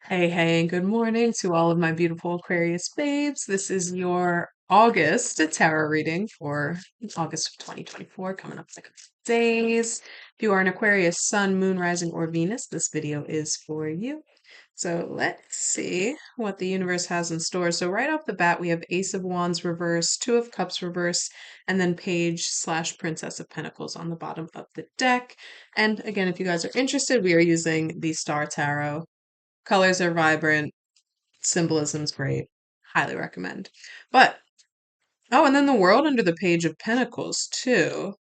Hey, hey, and good morning to all of my beautiful Aquarius babes. This is your August tarot reading for August of 2024, coming up in a couple of days. If you are an Aquarius, Sun, Moon, Rising, or Venus, this video is for you. So let's see what the universe has in store. So right off the bat, we have Ace of Wands reverse, Two of Cups reverse, and then Page slash Princess of Pentacles on the bottom of the deck. And again, if you guys are interested, we are using the Star Tarot. Colors are vibrant, symbolism's great. Highly recommend. But oh, and then the world under the Page of Pentacles too.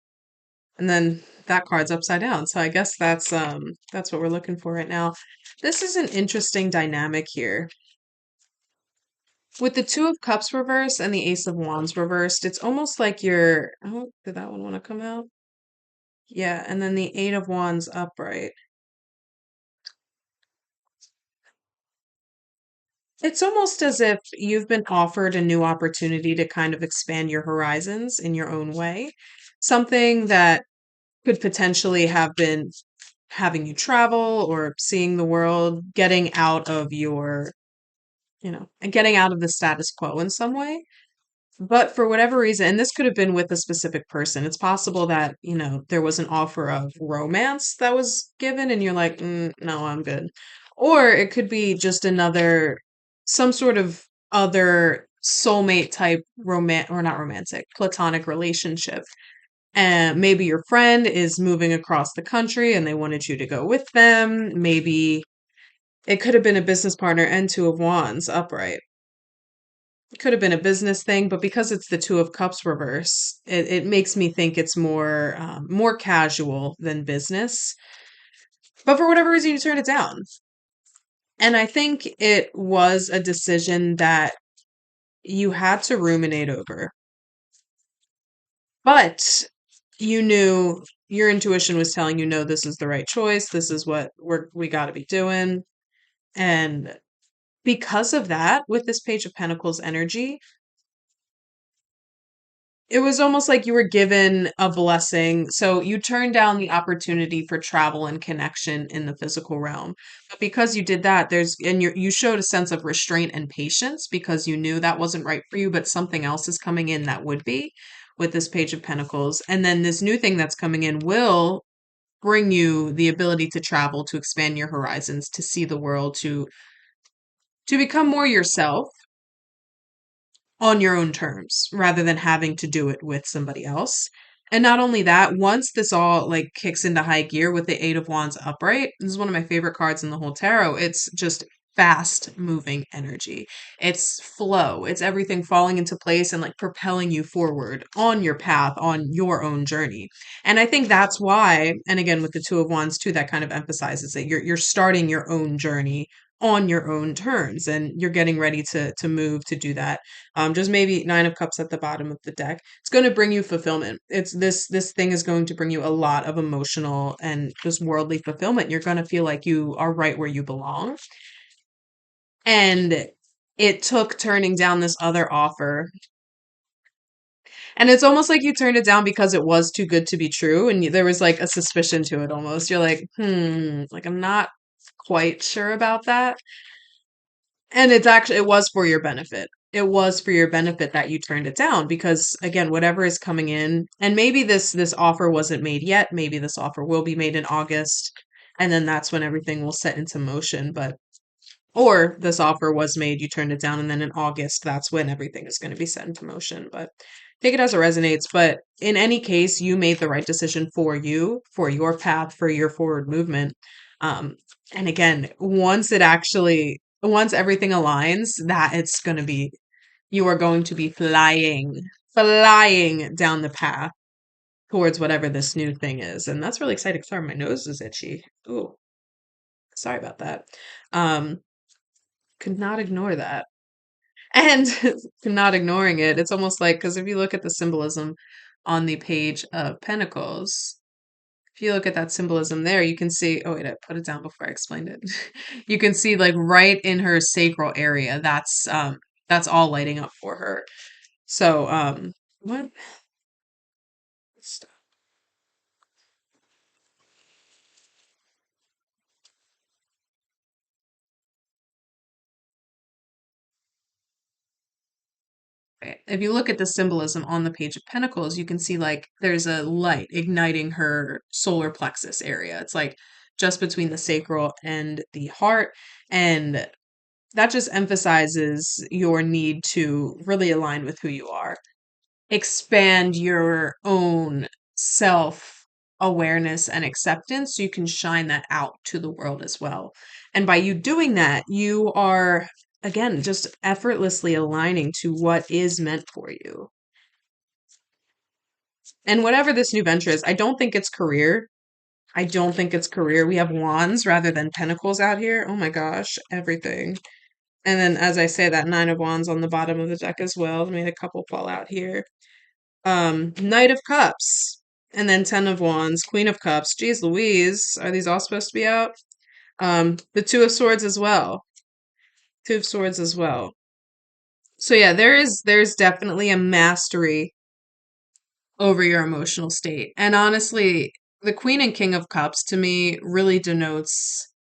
And then that card's upside down. So I guess that's what we're looking for right now. This is an interesting dynamic here. With the Two of Cups reversed and the Ace of Wands reversed, it's almost like you're oh, did that one want to come out? Yeah, and then the Eight of Wands upright. It's almost as if you've been offered a new opportunity to kind of expand your horizons in your own way. Something that could potentially have been having you travel or seeing the world, getting out of and getting out of the status quo in some way. But for whatever reason, and this could have been with a specific person, it's possible that, there was an offer of romance that was given and you're like, no, I'm good. Or it could be just some sort of other soulmate type or not romantic, platonic relationship. And maybe your friend is moving across the country and they wanted you to go with them. Maybe it could have been a business partner and Two of Wands upright. It could have been a business thing, but because it's the Two of Cups reverse, it makes me think it's more casual than business. But for whatever reason, you turned it down. And I think it was a decision that you had to ruminate over. But you knew your intuition was telling you, no, this is the right choice. This is what we got to be doing. And because of that, with this Page of Pentacles energy, it was almost like you were given a blessing. So you turned down the opportunity for travel and connection in the physical realm. But because you did that, you showed a sense of restraint and patience because you knew that wasn't right for you, but something else is coming in that would be with this Page of Pentacles. And then this new thing that's coming in will bring you the ability to travel, to expand your horizons, to see the world, to become more yourself on your own terms rather than having to do it with somebody else. And not only that, once this all like kicks into high gear with the Eight of Wands upright, this is one of my favorite cards in the whole tarot. It's just fast moving energy. It's flow. It's everything falling into place and like propelling you forward on your path, on your own journey. And I think that's why, and again with the Two of Wands too, that kind of emphasizes that you're starting your own journey on your own terms and you're getting ready to move to do that. Just maybe Nine of Cups at the bottom of the deck. It's going to bring you fulfillment. It's this thing is going to bring you a lot of emotional and just worldly fulfillment. You're going to feel like you are right where you belong. And it took turning down this other offer. And it's almost like you turned it down because it was too good to be true. And there was like a suspicion to it almost. You're like, like I'm not quite sure about that. And it was for your benefit. It was for your benefit that you turned it down because again, whatever is coming in, and maybe this offer wasn't made yet, maybe this offer will be made in August, and then that's when everything will set into motion, but or this offer was made, you turned it down, and then in August, that's when everything is going to be set into motion. But take it as it resonates. But in any case, you made the right decision for you, for your path, for your forward movement. And again, once everything aligns, that it's going to be, you are going to be flying down the path towards whatever this new thing is. And that's really exciting. Sorry, my nose is itchy. Ooh, sorry about that. Um, could not ignore that. And not ignoring it, it's almost like, because if you look at the symbolism on the Page of Pentacles, if you look at that symbolism there, you can see, oh wait, I put it down before I explained it. You can see like right in her sacral area, that's all lighting up for her. So, what? Right. If you look at the symbolism on the Page of Pentacles, you can see like there's a light igniting her solar plexus area. It's like just between the sacral and the heart. And that just emphasizes your need to really align with who you are, expand your own self awareness and acceptance so you can shine that out to the world as well. And by you doing that, you are, again, just effortlessly aligning to what is meant for you. And whatever this new venture is, I don't think it's career. I don't think it's career. We have wands rather than pentacles out here. Oh my gosh, everything. And then, as I say, that nine of wands on the bottom of the deck as well. Made a couple fall out here. Knight of Cups, and then Ten of Wands, Queen of Cups. Geez Louise, are these all supposed to be out? The Two of Swords as well. Two of Swords as well. So yeah, there's definitely a mastery over your emotional state. And honestly, the Queen and King of Cups to me really denotes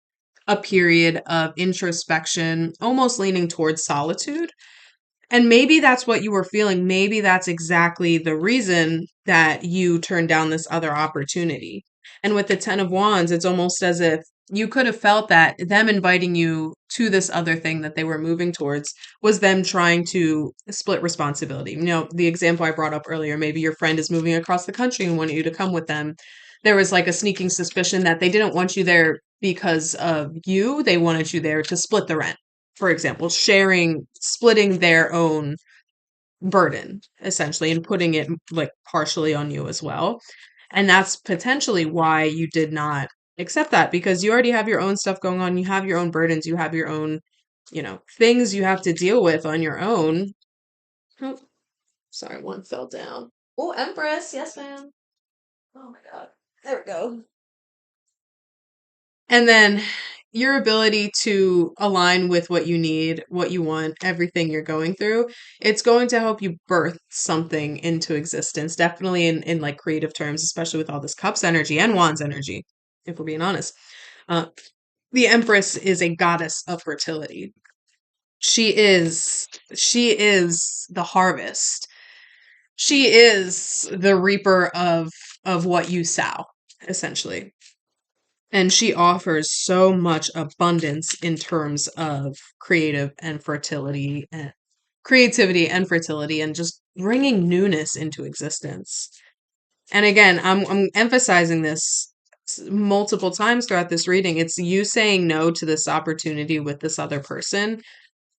a period of introspection, almost leaning towards solitude. And maybe that's what you were feeling. Maybe that's exactly the reason that you turned down this other opportunity. And with the Ten of Wands, it's almost as if you could have felt that them inviting you to this other thing that they were moving towards was them trying to split responsibility. You know, the example I brought up earlier, maybe your friend is moving across the country and wanted you to come with them. There was like a sneaking suspicion that they didn't want you there because of you, they wanted you there to split the rent, for example, splitting their own burden essentially and putting it like partially on you as well. And that's potentially why you did not accept that, because you already have your own stuff going on. You have your own burdens. You have your own, things you have to deal with on your own. Oh, sorry, one fell down. Oh, Empress. Yes, ma'am. Oh my God. There we go. And then your ability to align with what you need, what you want, everything you're going through, it's going to help you birth something into existence. Definitely in like creative terms, especially with all this cups energy and wands energy, if we're being honest. Uh, the Empress is a goddess of fertility. She is the harvest. She is the reaper of what you sow, essentially. And she offers so much abundance in terms of creativity and fertility and just bringing newness into existence. And again, I'm emphasizing this multiple times throughout this reading. It's you saying no to this opportunity with this other person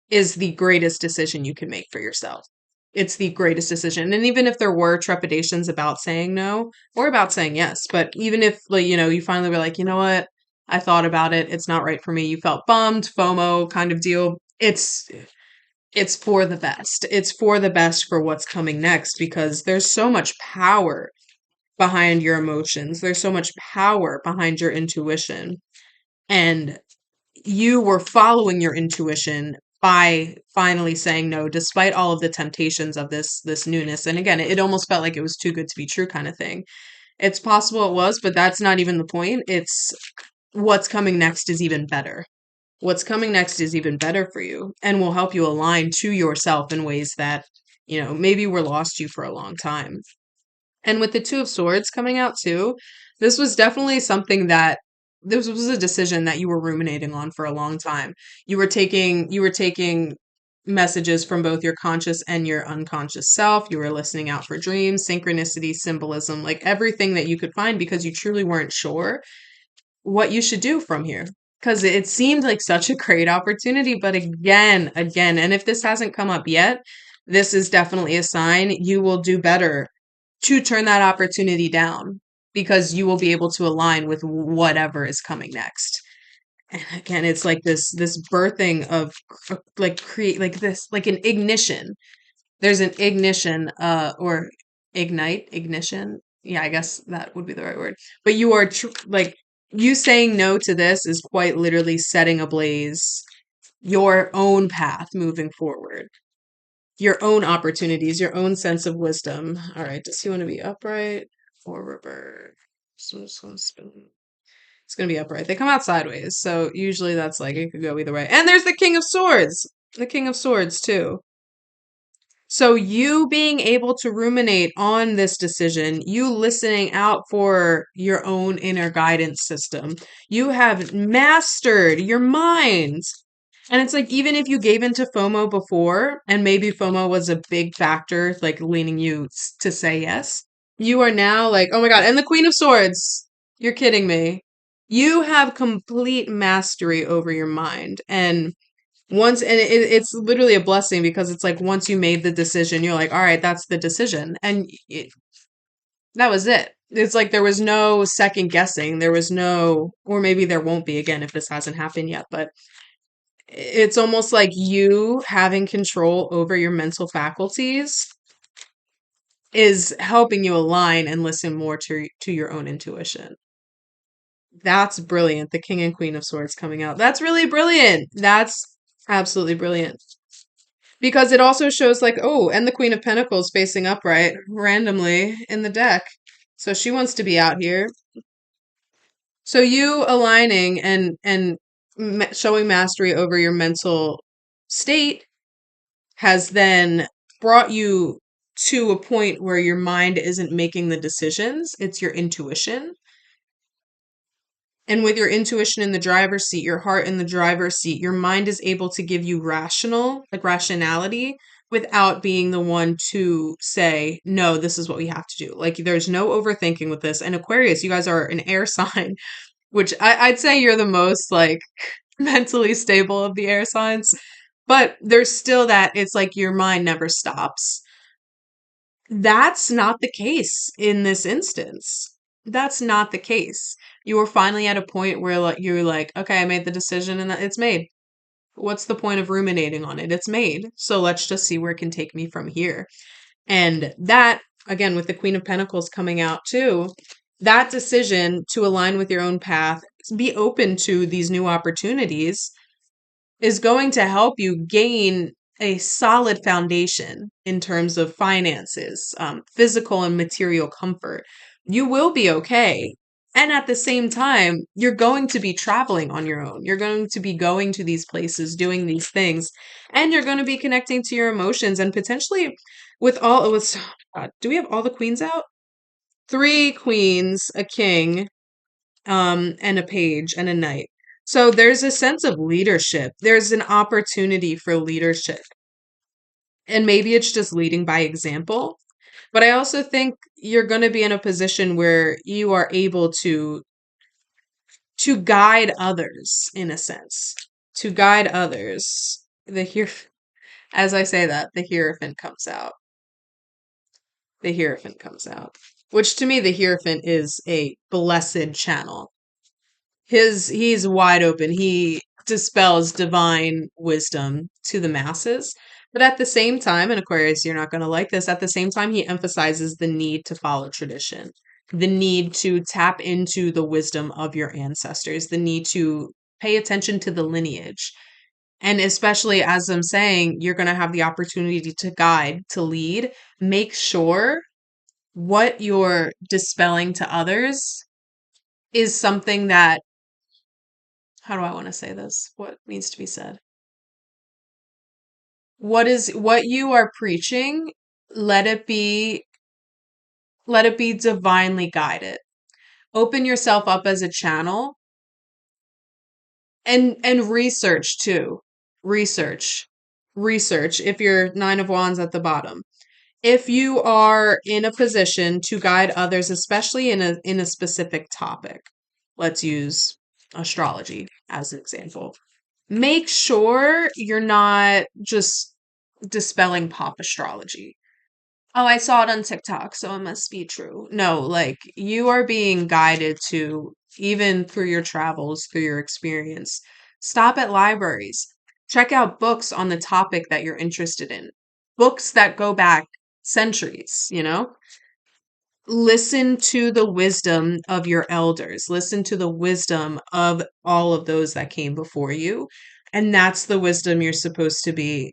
is the greatest decision you can make for yourself. It's the greatest decision. And even if there were trepidations about saying no or about saying yes, but even if like, you finally were like, you know what? I thought about it. It's not right for me. You felt bummed, FOMO kind of deal. It's for the best. It's for the best for what's coming next because there's so much power behind your emotions. There's so much power behind your intuition. And you were following your intuition by finally saying no despite all of the temptations of this newness. And again, it almost felt like it was too good to be true kind of thing. It's possible it was, but that's not even the point. It's what's coming next is even better. What's coming next is even better for you and will help you align to yourself in ways that, maybe were lost you for a long time. And with the Two of Swords coming out too, this was definitely something that this was a decision that you were ruminating on for a long time. You were taking messages from both your conscious and your unconscious self. You were listening out for dreams, synchronicity, symbolism, like everything that you could find because you truly weren't sure what you should do from here. Because it seemed like such a great opportunity, but again, and if this hasn't come up yet, this is definitely a sign you will do better to turn that opportunity down because you will be able to align with whatever is coming next. And again, it's like this birthing of like create like this like an ignition. There's an ignition or ignition. Yeah, I guess that would be the right word. But you are like you saying no to this is quite literally setting ablaze your own path moving forward, your own opportunities, your own sense of wisdom. All right, does he want to be upright or reverse? So I'm just gonna spin. It's gonna be upright. They come out sideways, so usually that's like it could go either way. And there's the King of Swords. The King of Swords too. So you being able to ruminate on this decision, you listening out for your own inner guidance system, you have mastered your mind. And it's like, even if you gave into FOMO before, and maybe FOMO was a big factor, like leaning you to say yes, you are now like, oh my God. And the Queen of Swords, you're kidding me. You have complete mastery over your mind. And it's literally a blessing because it's like once you made the decision, you're like, all right, that's the decision. And that was it. It's like there was no second guessing. There was no, or maybe there won't be again if this hasn't happened yet, but it's almost like you having control over your mental faculties is helping you align and listen more to your own intuition. That's brilliant. The King and Queen of Swords coming out. That's really brilliant. That's absolutely brilliant. Because it also shows like, oh, and the Queen of Pentacles facing upright randomly in the deck. So she wants to be out here. So you aligning and showing mastery over your mental state has then brought you to a point where your mind isn't making the decisions, it's your intuition. And with your intuition in the driver's seat, your heart in the driver's seat, your mind is able to give you rationality without being the one to say, no, this is what we have to do. Like there's no overthinking with this. And Aquarius, you guys are an air sign, which I'd say you're the most like mentally stable of the air signs. But there's still that it's like your mind never stops. That's not the case in this instance. That's not the case. You were finally at a point where like you're like, okay, I made the decision and it's made. What's the point of ruminating on it? It's made. So let's just see where it can take me from here. And that, again, with the Queen of Pentacles coming out too, that decision to align with your own path, be open to these new opportunities is going to help you gain a solid foundation in terms of finances, physical and material comfort. You will be okay. And at the same time, you're going to be traveling on your own. You're going to be going to these places, doing these things, and you're going to be connecting to your emotions and potentially do we have all the queens out? Three queens, a king, and a page and a knight. So there's a sense of leadership. There's an opportunity for leadership. And maybe it's just leading by example. But I also think you're going to be in a position where you are able to guide others in a sense. To guide others. As I say that, the Hierophant comes out. The Hierophant comes out. Which to me, the Hierophant is a blessed channel. He's wide open. He dispels divine wisdom to the masses. But at the same time, and Aquarius, you're not going to like this, at the same time, he emphasizes the need to follow tradition, the need to tap into the wisdom of your ancestors, the need to pay attention to the lineage. And especially as I'm saying, you're going to have the opportunity to guide, to lead. Make sure what you're dispelling to others is something that, how do I want to say this? What needs to be said? What you are preaching, let it be divinely guided. Open yourself up as a channel and research too. Research. Research if you're 9 of Wands at the bottom. If you are in a position to guide others, especially in a specific topic, let's use astrology as an example. Make sure you're not just dispelling pop astrology. Oh, I saw it on TikTok, so it must be true. No, like you are being guided to, even through your travels, through your experience. Stop at libraries. Check out books on the topic that you're interested in. Books that go back centuries, you know? Listen to the wisdom of your elders. Listen to the wisdom of all of those that came before you. And that's the wisdom you're supposed to be,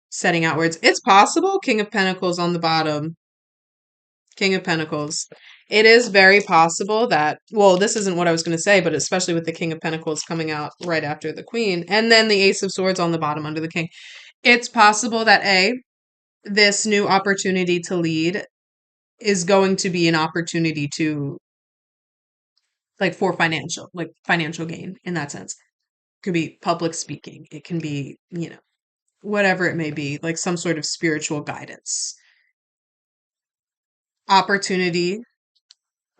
setting outwards. It's possible. King of Pentacles on the bottom. King of Pentacles. It is very possible that, well, this isn't what I was going to say, but especially with the King of Pentacles coming out right after the Queen, and then the Ace of Swords on the bottom under the King. It's possible that this new opportunity to lead is going to be an opportunity to, like, for financial gain in that sense. It could be public speaking. It can be, whatever it may be, like some sort of spiritual guidance. Opportunity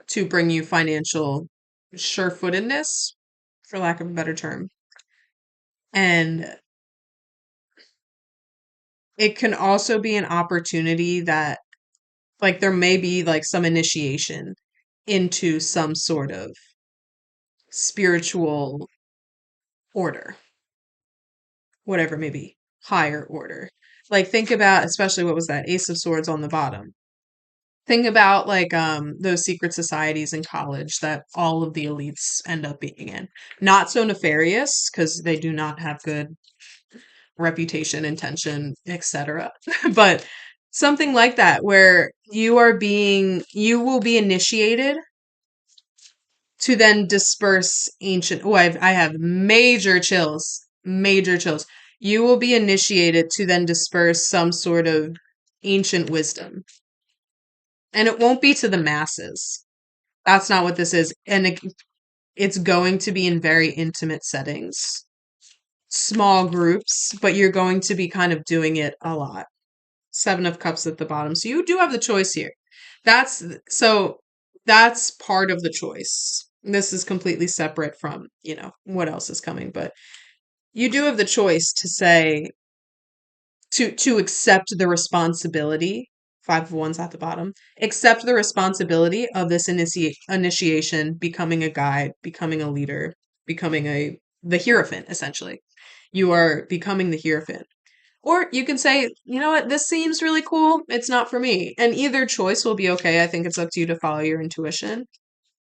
to bring you financial surefootedness, for lack of a better term. And it can also be an opportunity that, like, there may be like some initiation into some sort of spiritual order, whatever it may be, higher order. Like, think about, especially, what was that? Ace of Swords on the bottom. Think about, like, those secret societies in college that all of the elites end up being in. Not so nefarious, because they do not have good reputation, intention, etc. But something like that, where you will be initiated to then disperse ancient. Oh, I have major chills, major chills. You will be initiated to then disperse some sort of ancient wisdom, and it won't be to the masses. That's not what this is, and it's going to be in very intimate settings, small groups, but you're going to be kind of doing it a lot. Seven of Cups at the bottom. So you do have the choice here. That's so that's part of the choice. This is completely separate from, what else is coming, but you do have the choice to say, to accept the responsibility. Five of Wands at the bottom. Accept the responsibility of this initiation, becoming a guide, becoming a leader, becoming the Hierophant, essentially. You are becoming the Hierophant. Or you can say, you know what, this seems really cool. It's not for me. And either choice will be okay. I think it's up to you to follow your intuition.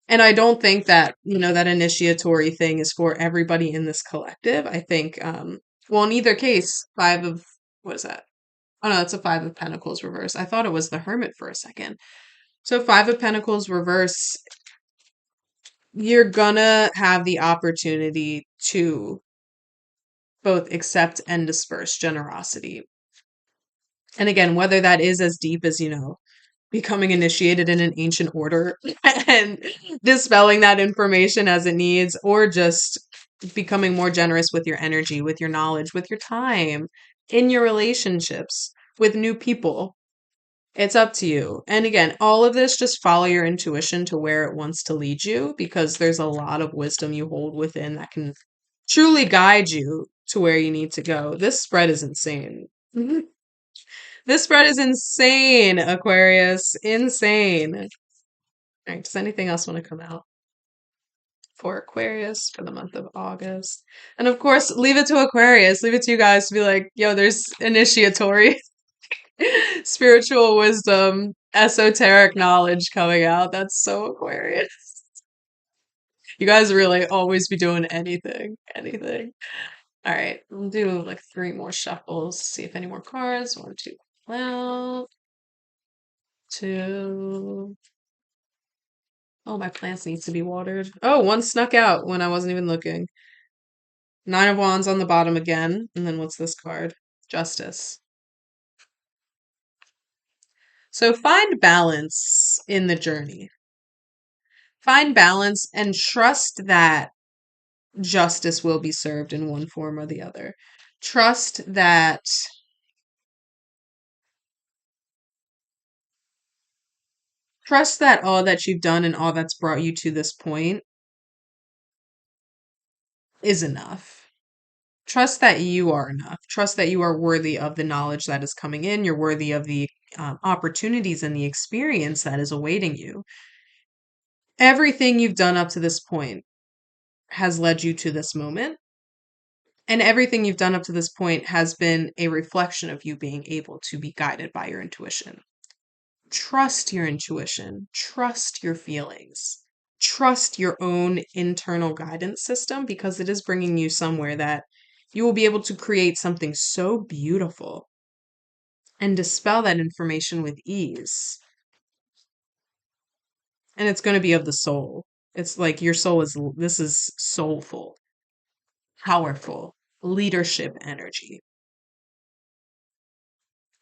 And I don't think that, that initiatory thing is for everybody in this collective. I think, well, in either case, what is that? Oh no, that's a Five of Pentacles reverse. I thought it was the Hermit for a second. So Five of Pentacles reverse, you're gonna have the opportunity to both accept and disperse generosity. And again, whether that is as deep as, becoming initiated in an ancient order and dispelling that information as it needs, or just becoming more generous with your energy, with your knowledge, with your time, in your relationships, with new people. It's up to you. And again, all of this, just follow your intuition to where it wants to lead you, because there's a lot of wisdom you hold within that can truly guide you to where you need to go. This spread is insane. This spread is insane, Aquarius. Insane. All right, does anything else want to come out for Aquarius for the month of August? And of course, leave it to Aquarius. Leave it to you guys to be like, yo, there's initiatory, spiritual wisdom, esoteric knowledge coming out. That's so Aquarius. You guys really always be doing anything. Anything. All right, we'll do like three more shuffles, see if any more cards. One, two, well, two. Oh, my plants needs to be watered. Oh, one snuck out when I wasn't even looking. Nine of Wands on the bottom again. And then what's this card? Justice. So find balance in the journey. Find balance and trust that justice will be served in one form or the other. Trust that all that you've done and all that's brought you to this point is enough. Trust that you are enough. Trust that you are worthy of the knowledge that is coming in. You're worthy of the opportunities and the experience that is awaiting you. Everything you've done up to this point has led you to this moment. And everything you've done up to this point has been a reflection of you being able to be guided by your intuition. Trust your intuition. Trust your feelings. Trust your own internal guidance system, because it is bringing you somewhere that you will be able to create something so beautiful and dispel that information with ease. And it's going to be of the soul. It's like your soul this is soulful, powerful, leadership energy.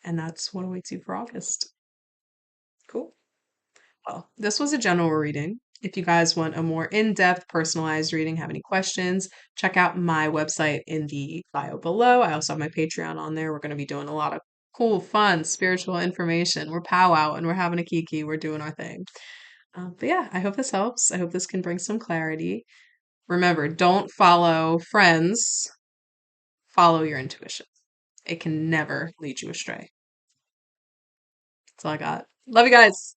And that's what awaits you for August. Cool. Well, this was a general reading. If you guys want a more in depth, personalized reading, have any questions, check out my website in the bio below. I also have my Patreon on there. We're going to be doing a lot of cool, fun, spiritual information. We're powwow and we're having a kiki. We're doing our thing. But yeah, I hope this helps. I hope this can bring some clarity. Remember, don't follow friends, follow your intuition. It can never lead you astray. That's all I got. Love you guys.